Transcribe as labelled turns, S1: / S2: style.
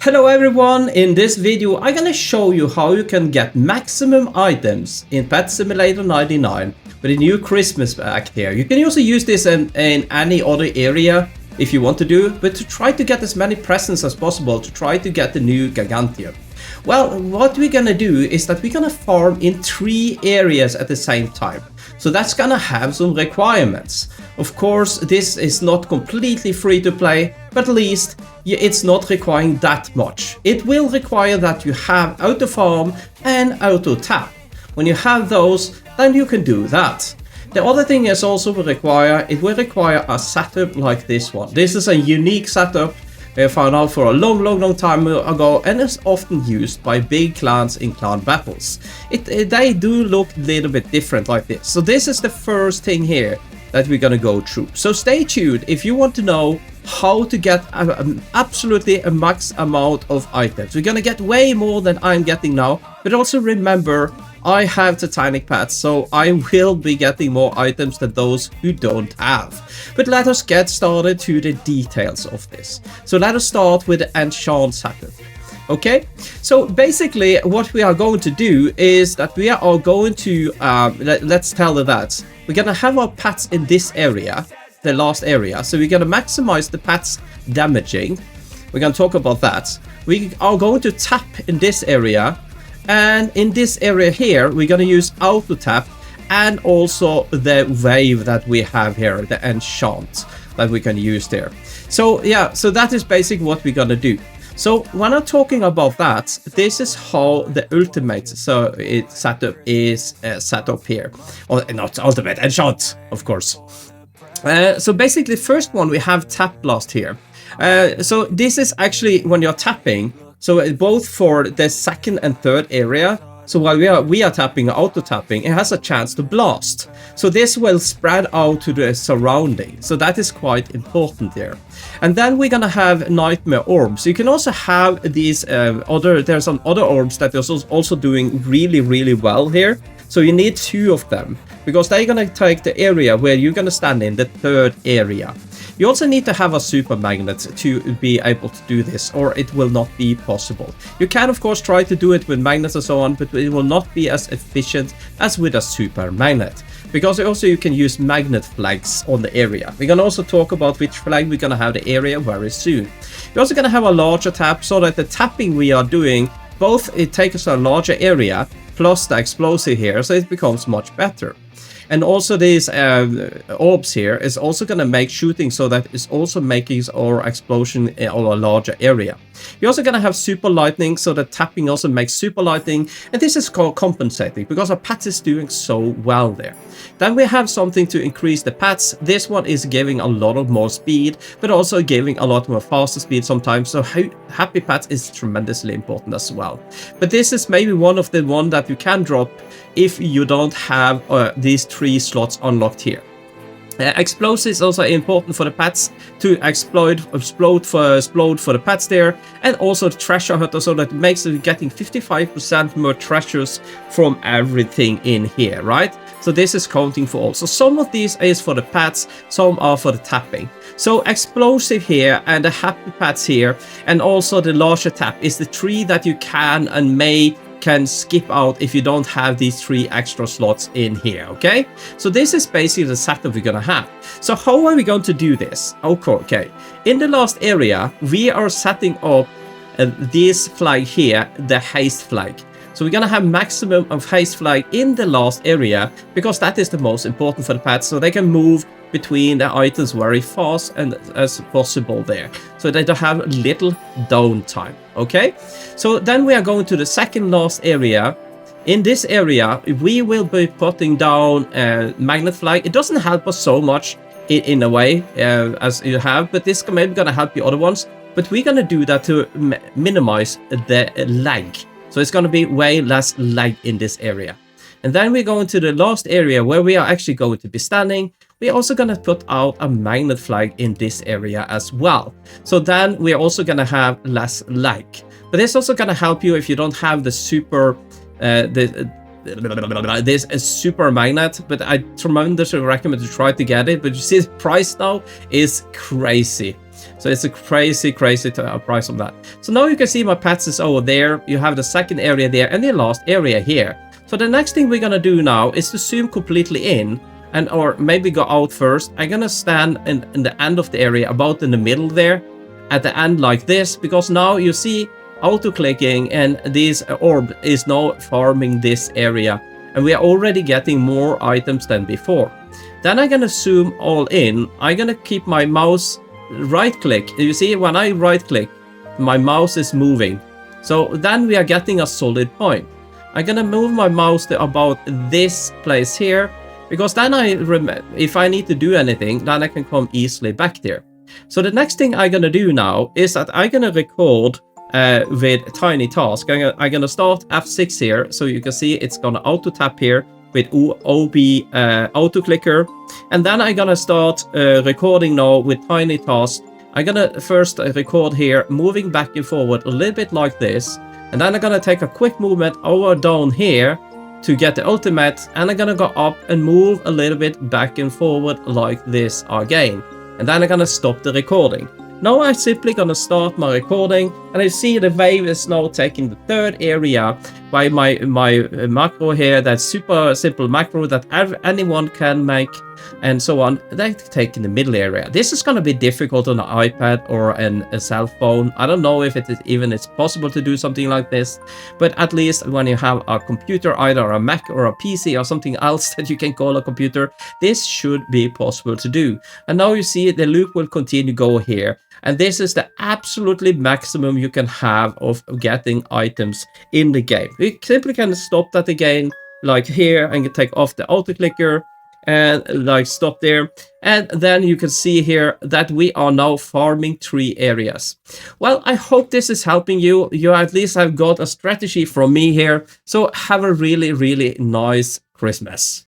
S1: Hello everyone, in this video I'm gonna show you how you can get maximum items in Pet Simulator 99 with a new Christmas pack here. You can also use this in any other area if you want to do, but to try to get as many presents as possible to try to get the new Gigantium. Well, what we're gonna do is that we're gonna farm in 3 areas at the same time. So that's gonna have some requirements. Of course, this is not completely free to play, but at least it's not requiring that much. It will require that you have auto farm and auto tap. When you have those, then you can do that. The other thing is also it will require a setup like this one. This is a unique setup I found out for a long time ago, and is often used by big clans in clan battles. They do look a little bit different like this. So this is the first thing here that we're gonna go through. So stay tuned if you want to know how to get absolutely a max amount of items. We're gonna get way more than I'm getting now, but also remember, I have Titanic pets, so I will be getting more items than those who don't have. But let us get started to the details of this. So let us start with the enchant setup. Okay, so basically what we are going to do is that we are going to, let's tell it that. We're gonna have our pets in this area, the last area. So we're gonna maximize the pets damaging. We're gonna talk about that. We are going to tap in this area. And in this area here, we're going to use auto tap and also the wave that we have here, the enchant that we can use there. So yeah, so that is basically what we're going to do. So when I'm talking about that, this is how the ultimate setup is set up here. Or not ultimate, enchant, of course. So basically, first one, we have tap blast here. So this is actually when you're tapping. So both for the second and third area, so while we are tapping, auto tapping, it has a chance to blast. So this will spread out to the surrounding. So that is quite important there. And then we're gonna have nightmare orbs. You can also have these there's some other orbs that are also doing really well here. So you need 2 of them because they're gonna take the area where you're gonna stand in, the third area. You also need to have a super magnet to be able to do this, or it will not be possible. You can of course try to do it with magnets and so on, but it will not be as efficient as with a super magnet. Because also you can use magnet flags on the area. We're gonna also talk about which flag we're gonna have the area very soon. You're also gonna have a larger tap so that the tapping we are doing, both it takes a larger area plus the explosive here, so it becomes much better. And also these orbs here is also going to make shooting so that it's also making our explosion in a larger area. You're also going to have super lightning, so that tapping also makes super lightning, and this is called compensating because our pets is doing so well there. Then we have something to increase the pets. This one is giving a lot of more speed, but also giving a lot more faster speed sometimes, so happy pets is tremendously important as well. But this is maybe one of the one that you can drop if you don't have these 3 slots unlocked here. Explosive is also important for the pets to explode for the pets there, and also the treasure hunter, so that makes it getting 55% more treasures from everything in here, right? So this is counting for all. So some of these is for the pets, some are for the tapping. So explosive here and the happy pets here, and also the larger tap is the 3 that you can and can skip out if you don't have these 3 extra slots in here. Okay, so this is basically the setup we're gonna have. So how are we going to do this? Okay, in the last area we are setting up this flag here, the haste flag. So we're gonna have maximum of haste flag in the last area because that is the most important for the pets, so they can move between the items very fast and as possible there, so they don't have little downtime. Okay, so then we are going to the second last area. In this area we will be putting down a magnet flag. It doesn't help us so much in a way as you have, but this maybe gonna help the other ones. But we're gonna do that to minimize the lag, so it's gonna be way less lag in this area. And then we're going to the last area where we are actually going to be standing. We're also going to put out a magnet flag in this area as well. So then we're also going to have less lag. But it's also going to help you if you don't have the super There's a super magnet, but I tremendously recommend to try to get it. But you see the price now is crazy. So So it's a crazy price on that. So now you can see my pets is over there. You have the second area there and the last area here. So the next thing we're gonna do now is to zoom completely in, and or maybe go out first. I'm gonna stand in the end of the area, about in the middle there, at the end like this, because now you see auto clicking and this orb is now farming this area, and we are already getting more items than before. Then I'm gonna zoom all in. I'm gonna keep my mouse right click. You see, when I right click, my mouse is moving. So then we are getting a solid point. I'm gonna move my mouse to about this place here, because then if I need to do anything, then I can come easily back there. So the next thing I'm gonna do now is that I'm gonna record with tiny task. I'm gonna start F6 here, so you can see it's gonna auto tap here with OB auto clicker, and then I'm gonna start recording now with tiny task. I'm gonna first record here, moving back and forward a little bit like this, and then I'm gonna take a quick movement over down here to get the ultimate, and I'm gonna go up and move a little bit back and forward like this again, and then I'm gonna stop the recording. Now I'm simply gonna start my recording, and I see the wave is now taking the third area by my macro here. That's super simple macro that anyone can make, and so on. They take in the middle area. This is gonna be difficult on an iPad or a cell phone. I don't know if it's possible to do something like this, but at least when you have a computer, either a Mac or a PC or something else that you can call a computer, this should be possible to do. And now you see the loop will continue to go here. And this is the absolutely maximum you can have of getting items in the game. You simply can stop that again, like here, and you take off the auto clicker and like stop there. And then you can see here that we are now farming 3 areas. Well, I hope this is helping you. You at least have got a strategy from me here. So have a really, really nice Christmas.